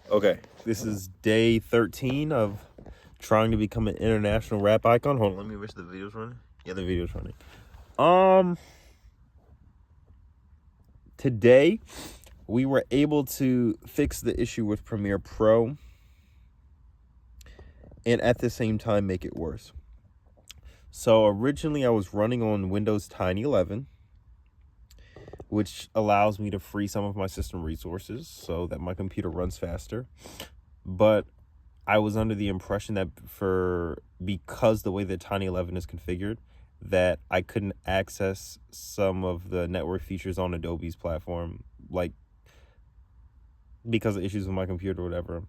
Okay, this is day 13 of trying to become an international rap icon. Hold on, let me wish the video's running. Yeah, the video's running. Today we were able to fix the issue with Premiere Pro and at the same time make it worse. So originally I was running on Windows Tiny 11, which allows me to free some of my system resources so that my computer runs faster. But I was under the impression that because the way that Tiny 11 is configured, that I couldn't access some of the network features on Adobe's platform, like because of issues with my computer or whatever.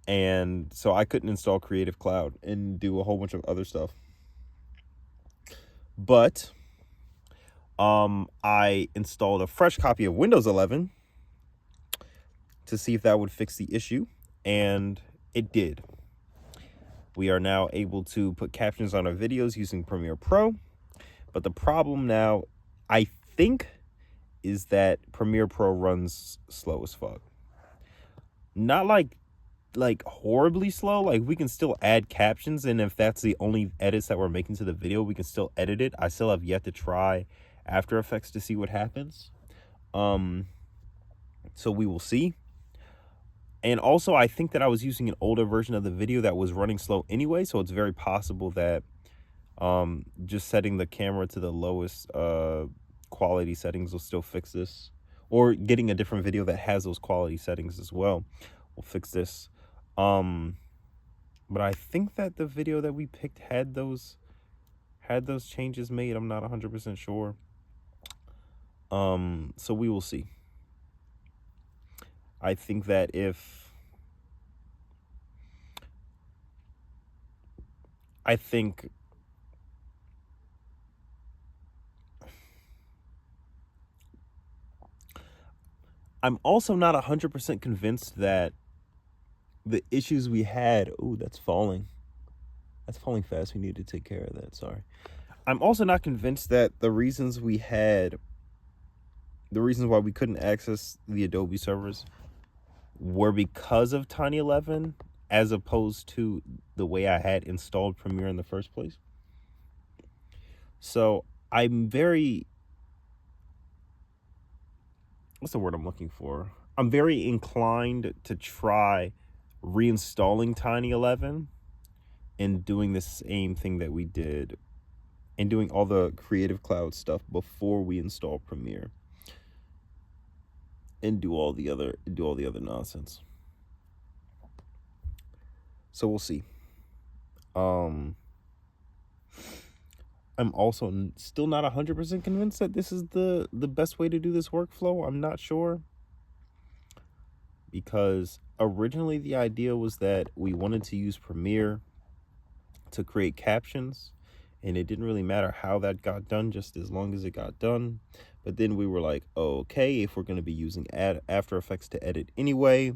And so I couldn't install Creative Cloud and do a whole bunch of other stuff. But I installed a fresh copy of Windows 11 to see if that would fix the issue, and it did. We are now able to put captions on our videos using Premiere Pro. But the problem now, I think, is that Premiere Pro runs slow as fuck. Not like horribly slow. Like, we can still add captions, and if that's the only edits that we're making to the video, we can still edit it. I still have yet to try After Effects to see what happens. So we will see. And also, I think that I was using an older version of the video that was running slow anyway, so it's very possible that just setting the camera to the lowest quality settings will still fix this, or getting a different video that has those quality settings as well will fix this. But I think that the video that we picked had those changes made. I'm not 100% sure. So we will see. I think that I'm also not 100% convinced that the issues we had... Ooh, that's falling. That's falling fast. We need to take care of that. Sorry. I'm also not convinced that the reasons why we couldn't access the Adobe servers were because of Tiny 11, as opposed to the way I had installed Premiere in the first place. So I'm very... what's the word I'm looking for? I'm very inclined to try reinstalling Tiny 11 and doing the same thing that we did, and doing all the Creative Cloud stuff before we install Premiere, and do all the other nonsense. So we'll see. I'm also still not 100% convinced that this is the best way to do this workflow. I'm not sure, because originally the idea was that we wanted to use Premiere to create captions, and it didn't really matter how that got done, just as long as it got done. But then we were like, okay, if we're going to be using After Effects to edit anyway,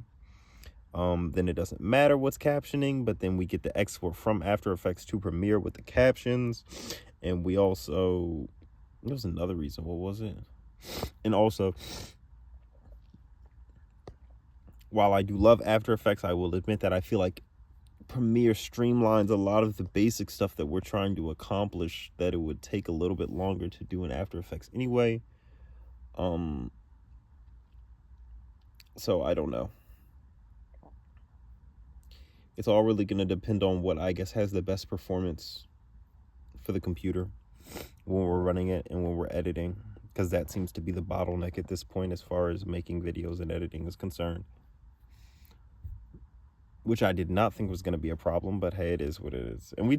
then it doesn't matter what's captioning. But then we get the export from After Effects to Premiere with the captions. And we also... there was another reason. What was it? And also, while I do love After Effects, I will admit that I feel like Premiere streamlines a lot of the basic stuff that we're trying to accomplish, that it would take a little bit longer to do in After Effects anyway. So I don't know. It's all really going to depend on what I guess has the best performance for the computer when we're running it and when we're editing, because that seems to be the bottleneck at this point as far as making videos and editing is concerned, which I did not think was going to be a problem, but hey, it is what it is. And we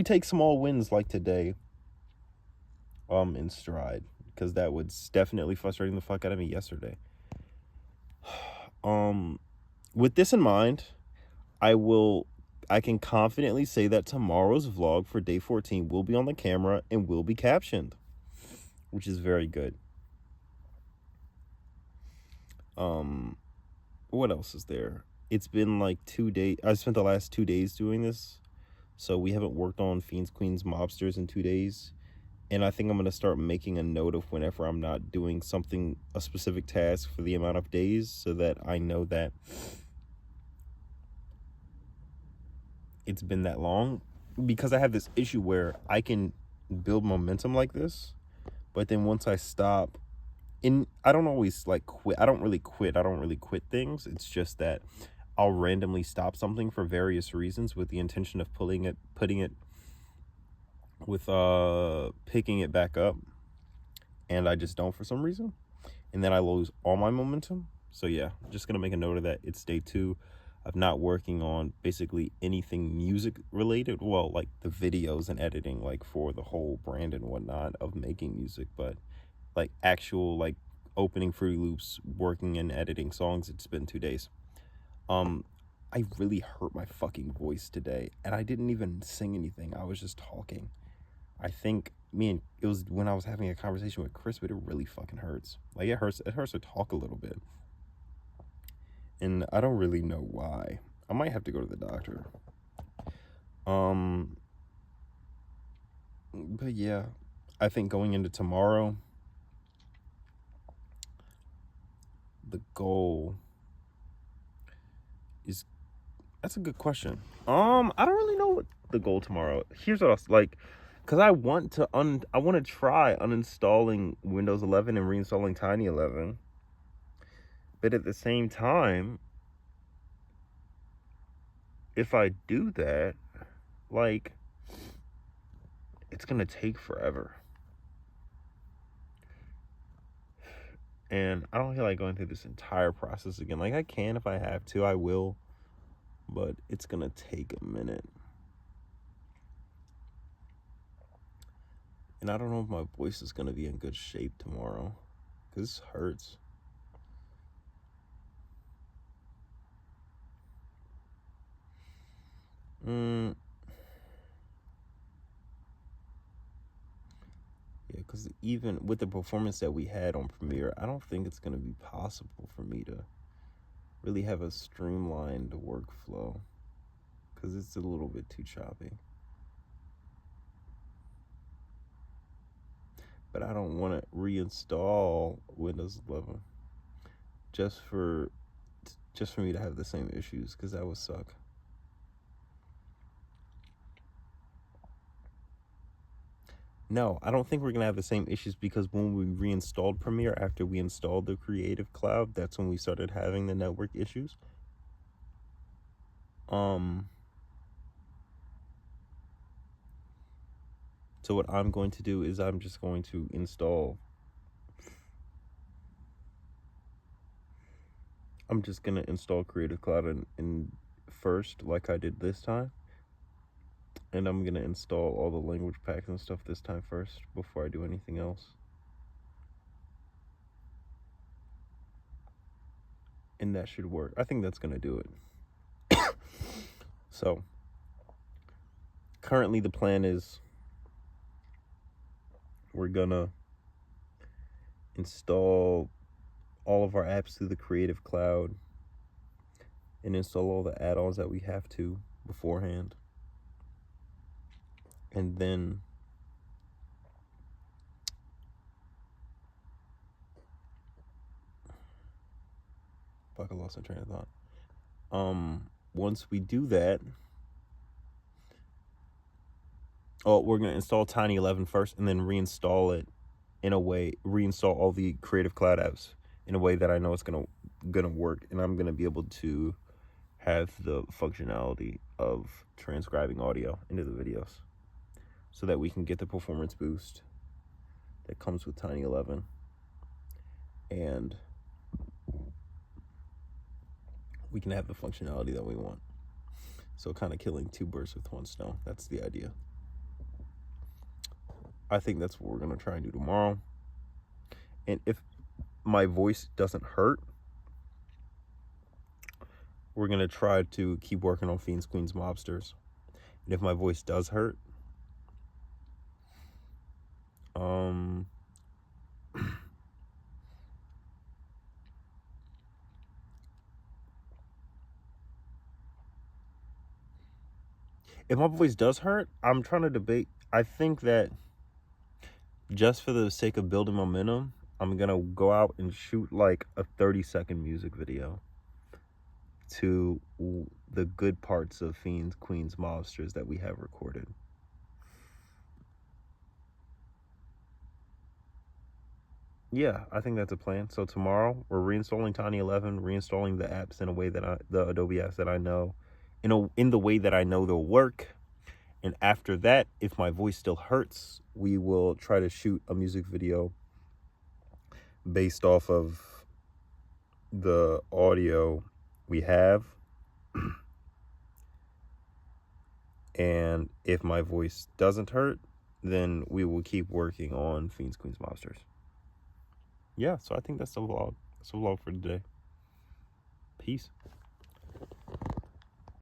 take small wins like today in stride, because that was definitely frustrating the fuck out of me yesterday. With this in mind, I can confidently say that tomorrow's vlog for day 14 will be on the camera and will be captioned, which is very good. What else is there? It's been like 2 days. I spent the last 2 days doing this, so we haven't worked on Fiends, Queens, Mobsters in 2 days. And I think I'm going to start making a note of whenever I'm not doing a specific task for the amount of days, so that I know that it's been that long, because I have this issue where I can build momentum like this, but then once I stop, I don't always like quit. I don't really quit things. It's just that I'll randomly stop something for various reasons with the intention of putting it with picking it back up, and I just don't for some reason, and then I lose all my momentum. So yeah, just gonna make a note of that. It's day 2 of not working on basically anything music related. Well, like the videos and editing, like for the whole brand and whatnot of making music, but like actual like opening Fruity Loops, working and editing songs, it's been 2 days. I really hurt my fucking voice today, and I didn't even sing anything. I was just talking. I think it was when I was having a conversation with Chris, but it really fucking hurts. Like it hurts to talk a little bit. And I don't really know why. I might have to go to the doctor. But yeah, I think going into tomorrow, the goal is, that's a good question. I don't really know what the goal tomorrow. Here's what else, like, because I want to try uninstalling Windows 11 and reinstalling Tiny 11, but at the same time, if I do that, like, it's gonna take forever, and I don't feel like going through this entire process again. Like, I can, if I have to, I will, but it's gonna take a minute. And I don't know if my voice is gonna be in good shape tomorrow, because this hurts. Yeah, because even with the performance that we had on Premiere, I don't think it's gonna be possible for me to really have a streamlined workflow, because it's a little bit too choppy. But I don't want to reinstall Windows 11 just for me to have the same issues, because that would suck. No, I don't think we're gonna have the same issues, because when we reinstalled Premiere after we installed the Creative Cloud, that's when we started having the network issues. So what I'm going to do is I'm just going to install. I'm just gonna install Creative Cloud in first, like I did this time, and I'm gonna install all the language packs and stuff this time first before I do anything else. And that should work. I think that's gonna do it. So currently the plan is we're gonna install all of our apps through the Creative Cloud and install all the add-ons that we have to beforehand. And then fuck, I lost my train of thought. Once we do that, we're gonna install Tiny 11 first, and then reinstall it reinstall all the Creative Cloud apps in a way that I know it's gonna work, and I'm gonna be able to have the functionality of transcribing audio into the videos, so that we can get the performance boost that comes with Tiny 11, and we can have the functionality that we want. So kind of killing 2 birds with 1 stone. That's the idea. I think that's what we're gonna try and do tomorrow. And if my voice doesn't hurt, we're gonna try to keep working on Fiends, Queens, Mobsters. And if my voice does hurt, if my voice does hurt, I'm trying to debate. I think that just for the sake of building momentum, I'm gonna go out and shoot like a 30-second music video. to the good parts of Fiends, Queens, Monsters that we have recorded. Yeah, I think that's a plan. So tomorrow we're reinstalling Tiny 11, reinstalling the apps in a way that the Adobe apps that I know, in the way that I know they'll work. And after that, if my voice still hurts, we will try to shoot a music video based off of the audio we have. And if my voice doesn't hurt, then we will keep working on Fiends, Queens, Monsters. Yeah, so I think that's the vlog. That's the vlog for today. Peace.